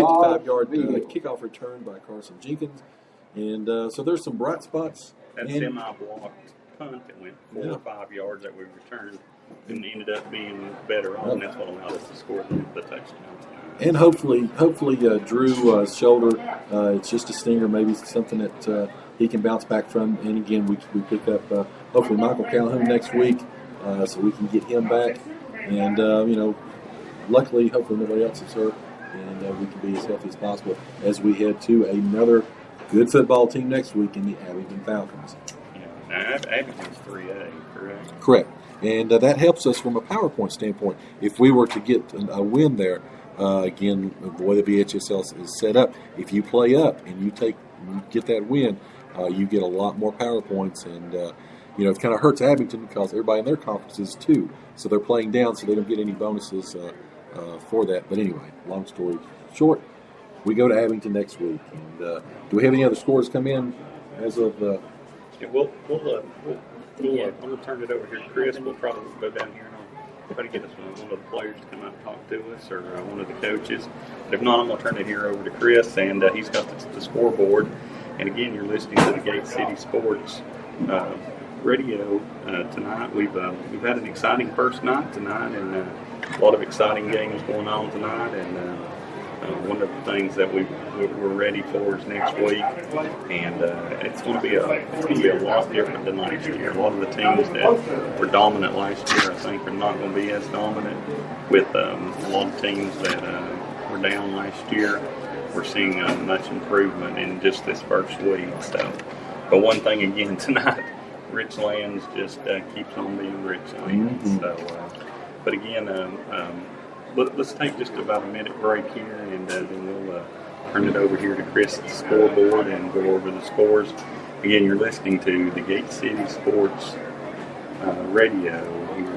55-yard kickoff return by Carson Jenkins. And so there's some bright spots. That semi-blocked punt that went 4 or 5 yards that we returned and ended up being better on. And that's what allowed us to score the touchdown. And hopefully, Drew's shoulder, it's just a stinger, maybe something that he can bounce back from. And again, we pick up hopefully Michael Calhoun next week, so we can get him back. And luckily, hopefully nobody else is hurt, and we can be as healthy as possible as we head to another good football team next week in the Abington Falcons. Yeah, now Abington's 3A, correct? Correct. And that helps us from a PowerPoint standpoint. If we were to get a win there, again, the way the BHSL is set up, if you play up and you get that win, you get a lot more PowerPoints. And, it kind of hurts Abington because everybody in their conference is 2. So they're playing down, so they don't get any bonuses for that. But anyway, long story short, we go to Abington next week. And do we have any other scores come in as of? Yeah, we'll I'm going to turn it over here to Chris. We'll probably go down here and I'll try to get us one of the players to come out and talk to us, or one of the coaches. But if not, I'm going to turn it here over to Chris, and he's got the scoreboard. And again, you're listening to the Gate City Sports radio tonight. We've had an exciting first night tonight, and a lot of exciting games going on tonight. And one of the things that we're ready for is next week, and it's going to be a lot different than last year. A lot of the teams that were dominant last year, I think, are not going to be as dominant. With a lot of teams that were down last year, we're seeing much improvement in just this first week. So, but one thing again tonight, Richlands just keeps on being Richlands. Mm-hmm. So, but again. Let's take just about a minute break here, and then we'll turn it over here to Chris at the scoreboard and go over the scores. Again, you're listening to the Gate City Sports radio here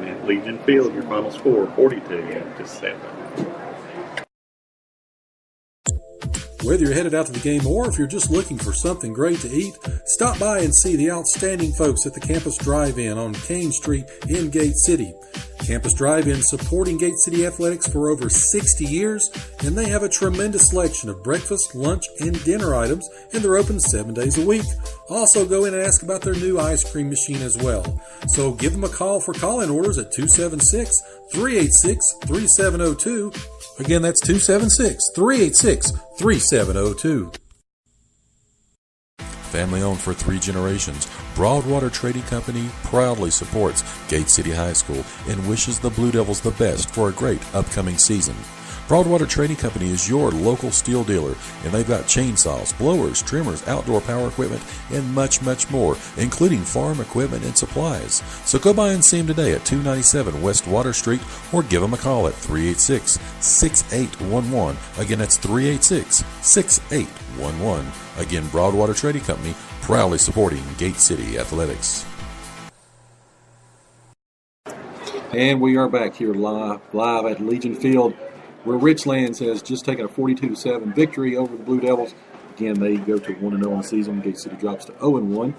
at Legion Field. Your final score, 42-7. Whether you're headed out to the game or if you're just looking for something great to eat, stop by and see the outstanding folks at the Campus Drive-In on Kane Street in Gate City. Campus Drive-In supporting Gate City Athletics for over 60 years, and they have a tremendous selection of breakfast, lunch, and dinner items, and they're open 7 days a week. Also go in and ask about their new ice cream machine as well. So give them a call for call-in orders at 276-386-3702. Again, that's 276-386-3702. Family owned for 3 generations, Broadwater Trading Company proudly supports Gate City High School and wishes the Blue Devils the best for a great upcoming season. Broadwater Trading Company is your local steel dealer, and they've got chainsaws, blowers, trimmers, outdoor power equipment, and much, much more, including farm equipment and supplies. So go by and see them today at 297 West Water Street, or give them a call at 386-6811. Again, that's 386-6811. Again, Broadwater Trading Company, proudly supporting Gate City Athletics. And we are back here live at Legion Field, where Richlands has just taken a 42-7 victory over the Blue Devils. Again, they go to 1-0 in the season. Gate City drops to 0-1.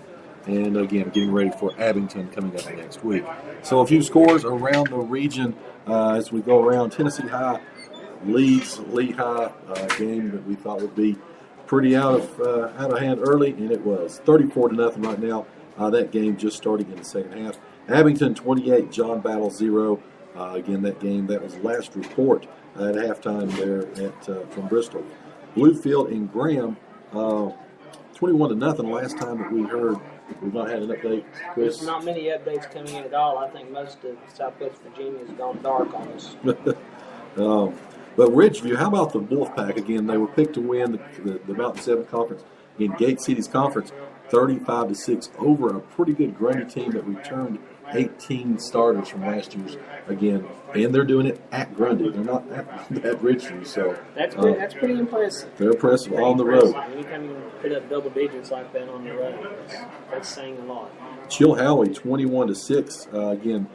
And again, getting ready for Abington coming up next week. So a few scores around the region as we go around. Tennessee High leads Lehigh, game that we thought would be pretty out of hand early, and it was 34-0 right now. That game just starting in the second half. Abington 28, John Battle 0. Again, that game, that was last report at halftime there from Bristol. Bluefield and Graham, 21-0 last time that we heard. We've not had an update, Chris. There's not many updates coming in at all. I think most of Southwest Virginia has gone dark on us. But Ridgeview, how about the Wolfpack? Again, they were picked to win the Mountain 7 Conference in Gate City's conference, 35-6 over a pretty good Grundy team that returned 18 starters from last year's again, and they're doing it at Grundy. They're not at Ridgeview, so that's pretty impressive. They're impressive on the road. Anytime you put up double digits like that on the road, that's saying a lot. Chilhowie 21-6 again,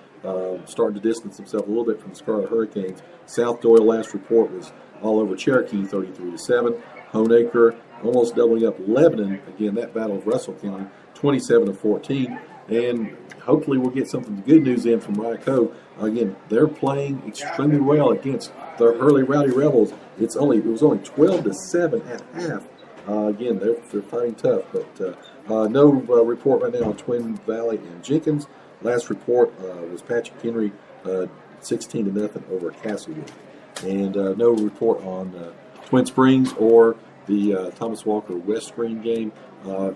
starting to distance himself a little bit from the Scarlet Hurricanes. South Doyle last report was all over Cherokee 33-7. Honeacre almost doubling up Lebanon. Again, that battle of Russell County 27-14. And hopefully we'll get something good news in from Ryco. Again, they're playing extremely well against the Hurley Rowdy Rebels. It was only 12-7 at half. Again, they're fighting tough, but no report right now on Twin Valley and Jenkins. Last report was Patrick Henry 16-0 over Castlewood, and no report on Twin Springs or the Thomas Walker West Screen game.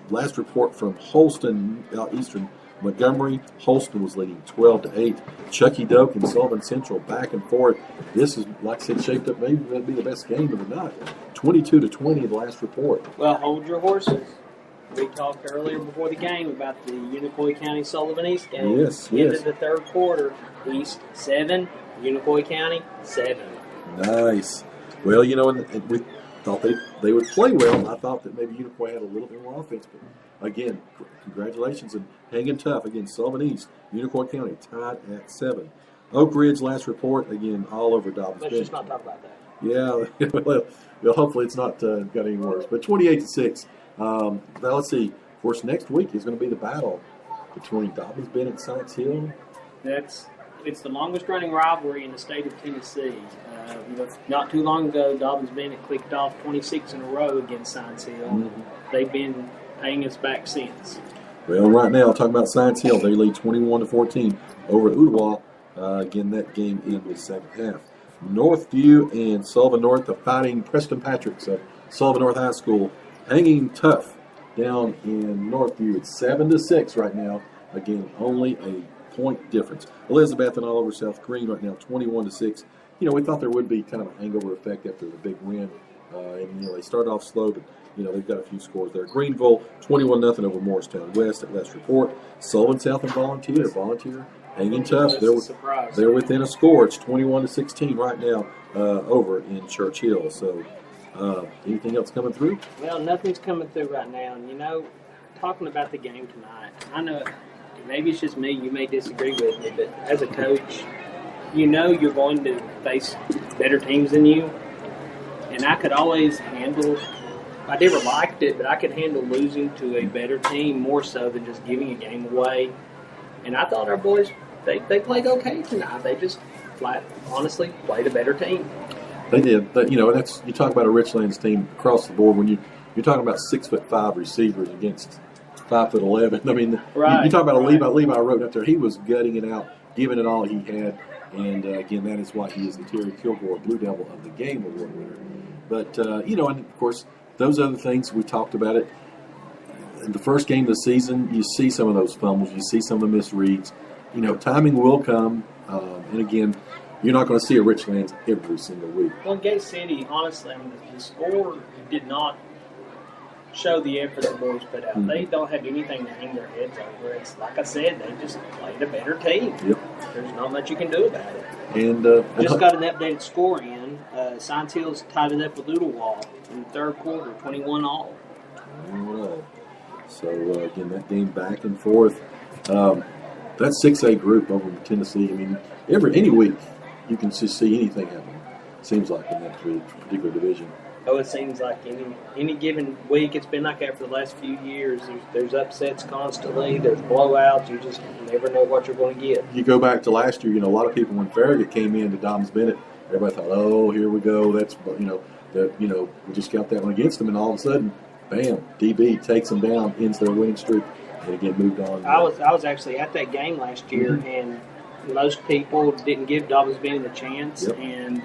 Last report from Holston Eastern Montgomery. Holston was leading 12-8. Chucky Doak and Sullivan Central back and forth. This is, like I said, shaped up maybe to be the best game of the night. 22-20 the last report. Well, hold your horses. We talked earlier before the game about the Unicoi County Sullivan East game. Yes. End of the third quarter, East 7, Unicoi County 7. Nice. Well, and we thought they would play well. I thought that maybe Unicoi had a little bit more offense, but again, congratulations and hanging tough against Sullivan East. Unicoi County tied at 7. Oak Ridge last report again all over Dobbins. Let's just not talk about that. Yeah, well, hopefully it's not got any worse. But 28-6. Now let's see. Of course, next week is going to be the battle between Dobbins Bennett and Science Hill. It's the longest running rivalry in the state of Tennessee. Not too long ago, Dobbins Bennett clicked off 26 in a row against Science Hill. Mm-hmm. They've been paying us back since. Well, right now, talking about Science Hill, they lead 21-14 over Ooltewah. Again, that game in the second half. Northview and Sullivan North, the Fighting Preston Patricks of Sullivan North High School, hanging tough down in Northview. It's 7-6 right now. Again, only a point difference. Elizabeth and all over South Green right now, 21-6. We thought there would be kind of a hangover effect after the big win. And they started off slow, but they've got a few scores there. Greenville, 21-0 over Morristown West at last report. Sullivan South and Volunteer hanging tough. They're within a score. It's 21-16 right now over in Churchill. So, anything else coming through? Well, nothing's coming through right now. And talking about the game tonight, I know maybe it's just me. You may disagree with me, but as a coach, you're going to face better teams than you. And I could always handle. I never liked it, but I could handle losing to a better team more so than just giving a game away. And I thought our boys, they played okay tonight. They just honestly played a better team. They did. But, that's you talk about a Richlands team across the board when you're talking about 6'5" receivers against 5'11". I mean, right, you talk about a Levi. Levi wrote up there. He was gutting it out, giving it all he had. And again, that is why he is the Terry Kilgore Blue Devil of the Game Award winner. But and of course, those other things we talked about it. In the first game of the season, you see some of those fumbles, you see some of the misreads. Timing will come, and again, you're not going to see a Richlands every single week. Well, Gate City, honestly, the score did not show the effort the boys put out. Mm-hmm. They don't have anything to hang their heads over. It's like I said, they just played a better team. Yep. There's not much you can do about it. And just got an updated score in. Science Hill's tied it up with Ooltewah in the third quarter, 21-all. 21-all. So again, that game back and forth. That 6A group over in Tennessee. I mean, any week you can just see anything happen. Seems like in that particular division. Oh, it seems like any given week, it's been like that for the last few years. There's upsets constantly. There's blowouts. You just never know what you're going to get. You go back to last year. A lot of people when Farragut came in to Dobbins Bennett, everybody thought, "Oh, here we go." That's we just got that one against them, and all of a sudden, bam! DB takes them down, ends their winning streak, and again moved on. I was actually at that game last year, mm-hmm. and most people didn't give Dobbins Bennett a chance, yep. and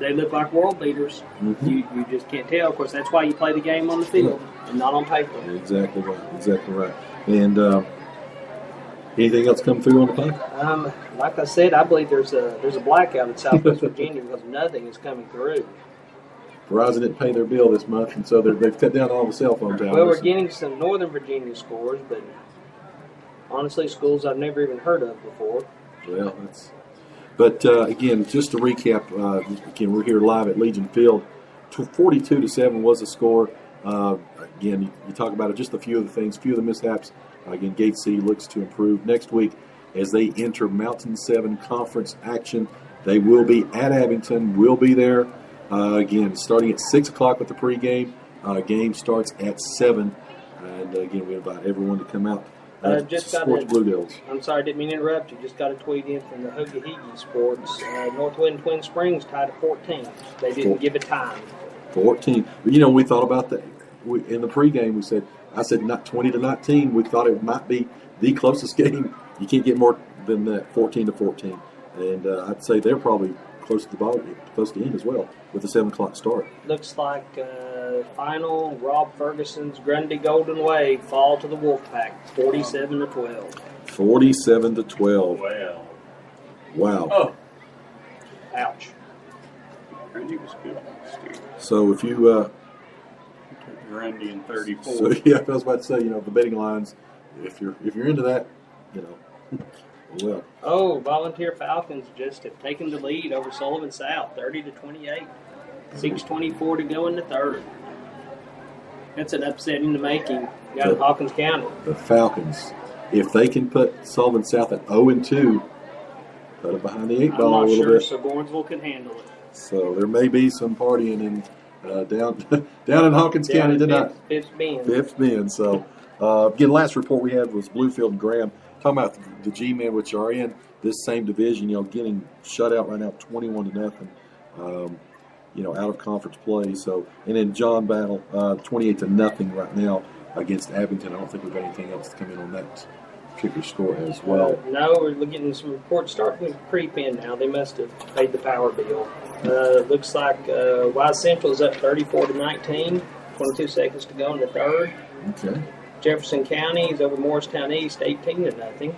they look like world beaters. Mm-hmm. You just can't tell. Of course, that's why you play the game on the field and not on paper. Exactly right. And anything else come through on the pipe? Like I said, I believe there's a blackout in Southwest Virginia because nothing is coming through. Verizon didn't pay their bill this month, and so they've cut down all the cell phone towers. Well, we're getting some Northern Virginia scores, but honestly, schools I've never even heard of before. Well, that's. But again, just to recap, again we're here live at Legion Field. 42-7 was the score. Again, you talk about it, just a few of the things, few of the mishaps. Again, Gate City looks to improve next week as they enter Mountain 7 conference action. They will be at Abington. We'll be there. Again, starting at 6 o'clock with the pregame. Game starts at 7. And again, we invite everyone to come out Just got Sports Blue Devils. I'm sorry, didn't mean to interrupt you. Just got a tweet in from the Hoogahegee Sports. Northwood and Twin Springs tied at 14. They didn't give a time. 14. You know, we thought about that. In the pregame, I said not 20-19. We thought it might be the closest game. You can't get more than that, 14-14. And I'd say they're probably close to the ball, close to the end as well, with the 7 o'clock start. Looks like final Rob Ferguson's Grundy Golden Wave fall to the Wolfpack, 47-12. 47-12. Wow. Oh. Ouch. Grundy was good last year. So if you Grundy in 34. so yeah, I was about to say, the betting lines, if you're into that, well. Oh, Volunteer Falcons just have taken the lead over Sullivan South, 30-28. 6:24 to go in the third. That's an upset in the making down in Hawkins County. The Falcons, if they can put Sullivan South at 0-2, put them behind the 8 ball a I'm not little sure bit. so Gornsville can handle it. So there may be some partying down in Hawkins County tonight. Fifth Bend. So again, last report we had was Bluefield and Graham. Talking about the G-men, which are in this same division, getting shut out right now, 21-0. Out of conference play. So, and then John battle 28-0 right now against Abington. I don't think we've got anything else to come in on that particular score as well. No, we're getting some reports starting to creep in now. They must have paid the power bill. Looks like Wise Central is up 34-19. 22 seconds to go in the third. Okay. Jefferson County is over Morristown East, 18-0.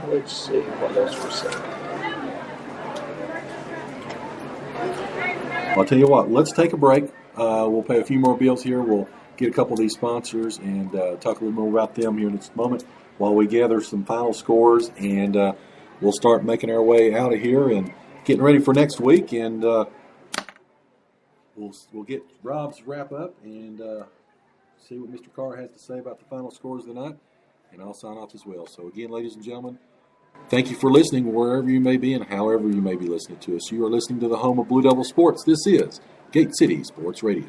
Let's see what else we're saying. I'll tell you what, let's take a break. We'll pay a few more bills here. We'll get a couple of these sponsors and talk a little more about them here in just a moment while we gather some final scores, and we'll start making our way out of here and getting ready for next week. And we'll get Rob's wrap up and see what Mr. Carr has to say about the final scores of the night, and I'll sign off as well. So again, ladies and gentlemen, thank you for listening wherever you may be and however you may be listening to us. You are listening to the home of Blue Devil Sports. This is Gate City Sports Radio.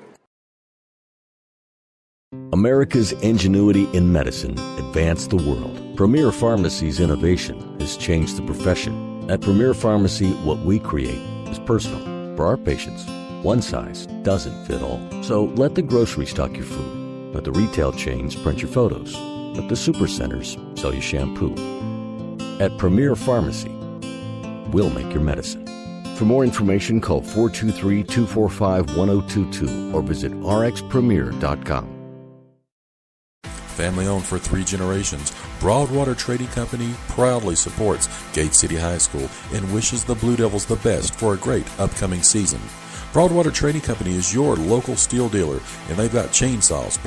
America's ingenuity in medicine advanced the world. Premier Pharmacy's innovation has changed the profession. At Premier Pharmacy, what we create is personal. For our patients, one size doesn't fit all. So let the grocery stock your food. Let the retail chains print your photos. Let the supercenters sell you shampoo. At Premier Pharmacy, we'll make your medicine. For more information, call 423-245-1022 or visit rxpremier.com. Family owned for 3 generations, Broadwater Trading Company proudly supports Gate City High School and wishes the Blue Devils the best for a great upcoming season. Broadwater Trading Company is your local steel dealer, and they've got chainsaws,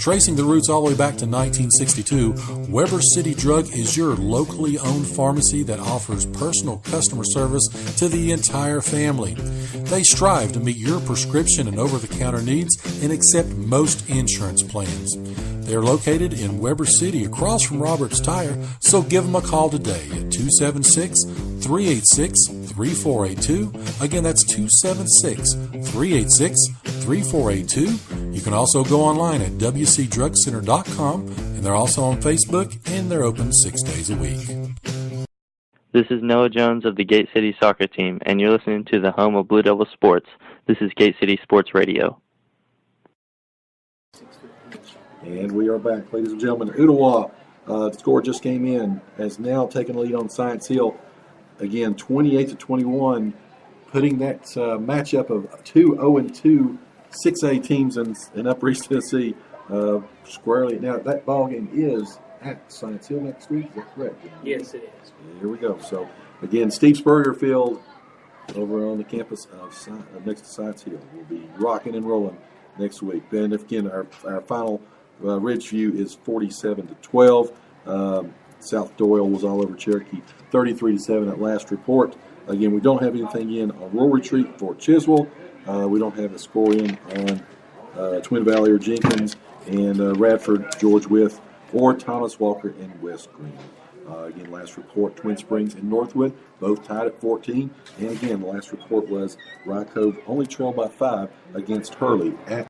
Tracing the roots all the way back to 1962, Weber City Drug is your locally owned pharmacy that offers personal customer service to the entire family. They strive to meet your prescription and over-the-counter needs and accept most insurance plans. They're located in Weber City across from Roberts Tire, so give them a call today at 276-386-3482. Again, that's 276-386-3482. You can also go online at wcdrugcenter.com, and they're also on Facebook, and they're open 6 days a week. This is Noah Jones of the Gate City Soccer Team, and you're listening to the home of Blue Devil Sports. This is Gate City Sports Radio. And we are back, ladies and gentlemen. Ottawa, the score just came in, has now taken the lead on Science Hill. Again, 28-21, putting that matchup of 2 0-2 6A teams in Upper East Tennessee squarely. Now, that ball game is at Science Hill next week. Is that correct? Yes, it is. Here we go. So, again, Steve Spurrier Field over on the campus of next to Science Hill. We'll be rocking and rolling next week. And again, our final Ridgeview is 47-12. South Doyle was all over Cherokee, 33-7 at last report. Again, we don't have anything in on Rural Retreat, Fort Chiswell. We don't have a score in on Twin Valley or Jenkins, and Radford, George Wythe, or Thomas Walker and West Green. Again, last report, Twin Springs and Northwood both tied at 14. And again, the last report was Rye Cove only trailed by 5 against Hurley at